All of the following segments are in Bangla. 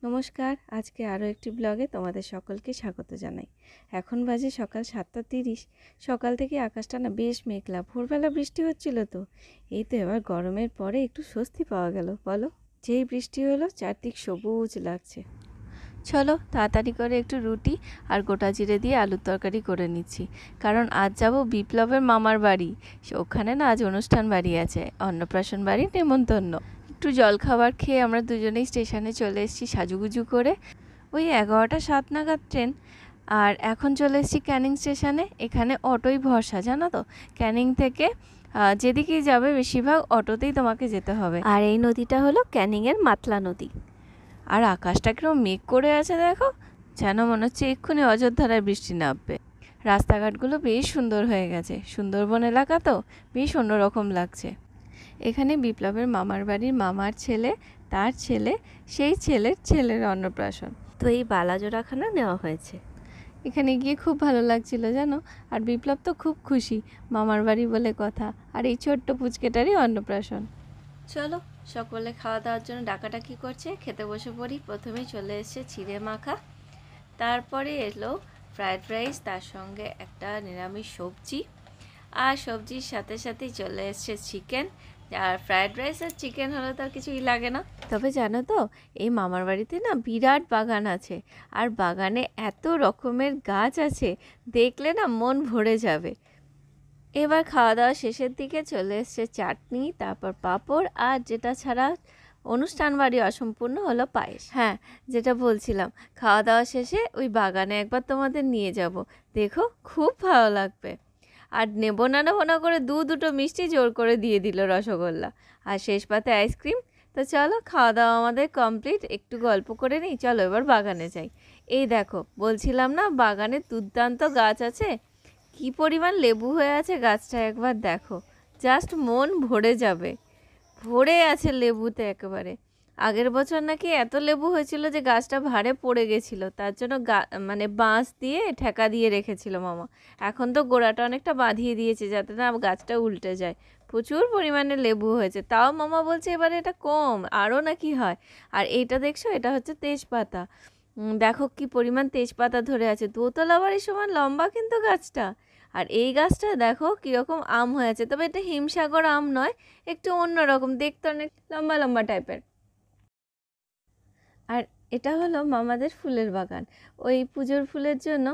নমস্কার, আজকে আরও একটি ব্লগে তোমাদের সকলকে স্বাগত জানাই। এখন বাজে সকাল 7:30। সকাল থেকে আকাশটা না বেশ মেঘলা, ভোরবেলা বৃষ্টি হচ্ছিল তো। এই তো এবার গরমের পরে একটু স্বস্তি পাওয়া গেল বলো। যেই বৃষ্টি হলো চারদিক সবুজ লাগছে। চলো তাড়াতাড়ি করে একটু রুটি আর গোটা জিরে দিয়ে আলুর তরকারি করে নিচ্ছি, কারণ আজ যাব বিপ্লবের মামার বাড়ি। ওখানে না আজ অনুষ্ঠান বাড়ি আছে, অন্নপ্রাশন বাড়ি, নেমন্তন্ন। একটু জলখাবার খেয়ে আমরা দুজনেই স্টেশনে চলে এসেছি সাজুগুজু করে। ওই 11টা 7 নাগাদ ট্রেন। আর এখন চলে এসেছি ক্যানিং স্টেশনে। এখানে অটোই ভরসা, জানো তো। ক্যানিং থেকে যেদিকেই যাবে বেশিরভাগ অটোতেই তোমাকে যেতে হবে। আর এই নদীটা হলো ক্যানিংয়ের মাতলা নদী। আর আকাশটা কিরকম মেঘ করে আছে দেখো, যেন মনে হচ্ছে এক্ষুনি অযোধ্যায় বৃষ্টি নামবে। রাস্তাঘাটগুলো বেশ সুন্দর হয়ে গেছে, সুন্দরবন এলাকা তো বেশ অন্যরকম লাগছে। এখানে বিপ্লবের মামার বাড়ির মামার ছেলে, তার ছেলে, সেই ছেলের ছেলের অন্নপ্রাশন। তো এই বালাজোড়াখানা নেওয়া হয়েছে। এখানে গিয়ে খুব ভালো লাগছিল জানো। আর বিপ্লব তো খুব খুশি, মামার বাড়ি বলে কথা, আর এই ছোট্ট পুচকেটারই অন্নপ্রাশন। চলো সকলে খাওয়া দাওয়ার জন্য ডাকাডাকি করছে, খেতে বসে পড়ি। প্রথমেই চলে এসেছে চিড়ে মাখা, তারপরে এলো ফ্রায়েড রাইস, তার সঙ্গে একটা নিরামিষ সবজি, আর সবজির সাথে সাথেই চলে এসছে চিকেন। আর ফ্রায়েড রাইস আর চিকেন হলে তো আর কিছুই লাগে না। তবে জানো তো, এই মামার বাড়িতে না বিরাট বাগান আছে, আর বাগানে এত রকমের গাছ আছে, দেখলে না মন ভরে যাবে। এবার খাওয়া দাওয়া শেষের দিকে চলে এসছে চাটনি, তারপর পাঁপড়, আর যেটা ছাড়া অনুষ্ঠান বাড়ি অসম্পূর্ণ হলো পায়েস। হ্যাঁ, যেটা বলছিলাম, খাওয়া দাওয়া শেষে ওই বাগানে একবার তোমাদের নিয়ে যাব, দেখো খুব ভালো লাগবে। আর নেবো না করে দুটো মিষ্টি জোর করে দিয়ে দিল, রসগোল্লা, আর শেষ পাতে আইসক্রিম। তো চলো খাওয়া দাওয়া আমাদের কমপ্লিট, একটু গল্প করে নিই, চলো এবার বাগানে যাই। এই দেখো, বলছিলাম না বাগানে দুর্দান্ত গাছ আছে, কি পরিমাণ লেবু হয়ে আছে গাছটা একবার দেখো, জাস্ট মন ভরে যাবে। ভরে আছে লেবুতে একেবারে। আগের বছর নাকি এত লেবু হয়েছিল যে গাছটা ভারে পড়ে গেছিল, তার জন্য মানে বাঁশ দিয়ে ঠেকা দিয়ে রেখেছিল মামা। এখন তো গোড়াটা অনেকটা বাঁধিয়ে দিয়েছে যাতে না গাছটা উল্টে যায়। প্রচুর পরিমাণে লেবু হয়েছে, তাও মামা বলছে এবারে এটা কম, আরও নাকি হয়। আর এইটা দেখছো, এটা হচ্ছে তেজপাতা। দেখো কি পরিমাণ তেজপাতা ধরে আছে, দোতলা বাড়ির সমান লম্বা কিন্তু গাছটা। আর এই গাছটা দেখো কীরকম আম হয়েছে, তবে এটা হিমসাগর আম নয়, একটু অন্যরকম দেখতে, অনেক লম্বা লম্বা টাইপের। আর এটা হলো মামাদের ফুলের বাগান। ওই পুজোর ফুলের জন্য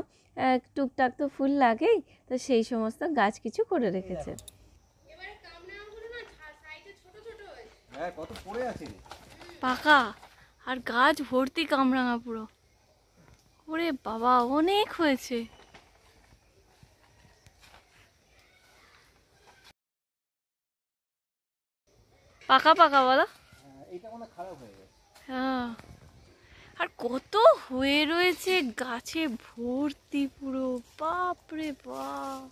টুকটাক তো ফুল লাগেই, তো সেই সমস্ত গাছ কিছু করে রেখেছে। পাকা আর গাছ ভর্তি কামরাঙা পুরো। ওরে বাবা, অনেক হয়েছে। পাকা পাকা বলো। হ্যাঁ, আর কত হয়ে রয়েছে গাছে ভর্তি পুরো, বাপরে বাপ।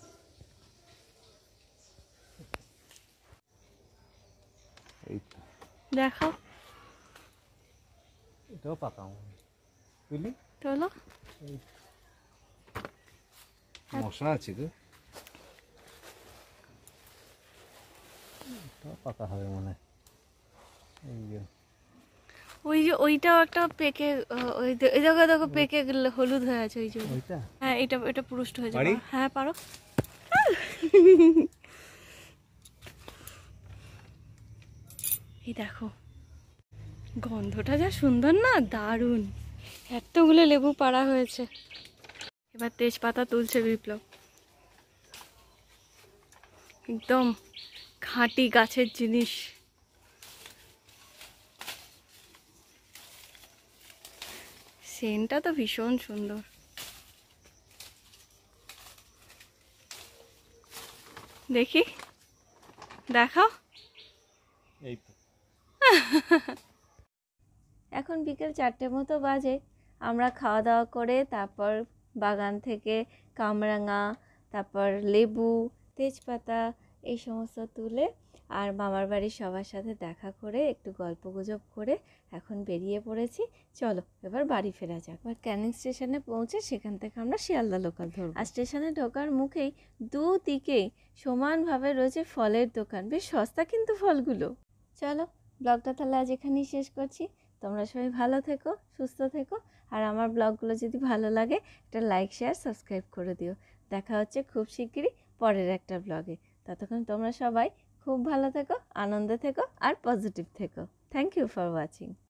দেখো এটাও পাকা বুঝলি, চলো মশলা আছে তো, পাকা হবে মনে হয়। ওই যে ওইটাও একটা পেকে, ওই দেখো দেখো পেকে হলুদ হয়ে আছে ওই যে। হ্যাঁ, এটা এটা পুরুষ্ট হয়ে যাবে। হ্যাঁ পারো। এই দেখো গন্ধটা যা সুন্দর না, দারুণ। এতগুলো লেবু পাড়া হয়েছে। এবার তেজপাতা তুলছে বিপ্লব, একদম খাঁটি গাছের জিনিস। সেন্টটা তো ভীষণ সুন্দর। দেখি, দেখাও। এখন বিকেল 4টে মতো বাজে। আমরা খাওয়া দাওয়া করে তারপর বাগান থেকে কামরাঙা, তারপর লেবু, তেজপাতা এই সমস্ত তুলে আর মামার বাড়ির সবার সাথে দেখা করে একটু গল্পগুজব করে এখন বেরিয়ে পড়েছি। চলো এবার বাড়ি ফেরা যাক। এবার ক্যানিং স্টেশনে পৌঁছে সেখান থেকে আমরা শিয়ালদা লোকাল ধরবো। আর স্টেশনে ঢোকার মুখেই দুদিকেই সমানভাবে রয়েছে ফলের দোকান, বেশ সস্তা কিন্তু ফলগুলো। চলো ব্লগটা তাহলে আজ এখানেই শেষ করছি। তোমরা সবাই ভালো থেকো, সুস্থ থেকো। আর আমার ব্লগগুলো যদি ভালো লাগে একটা লাইক, শেয়ার, সাবস্ক্রাইব করে দিও। দেখা হচ্ছে খুব শিগগিরই পরের একটা ব্লগে। ততক্ষণ তোমরা সবাই খুব ভালো থেকো, আনন্দে থেকো আর পজিটিভ থেকো। Thank you for watching.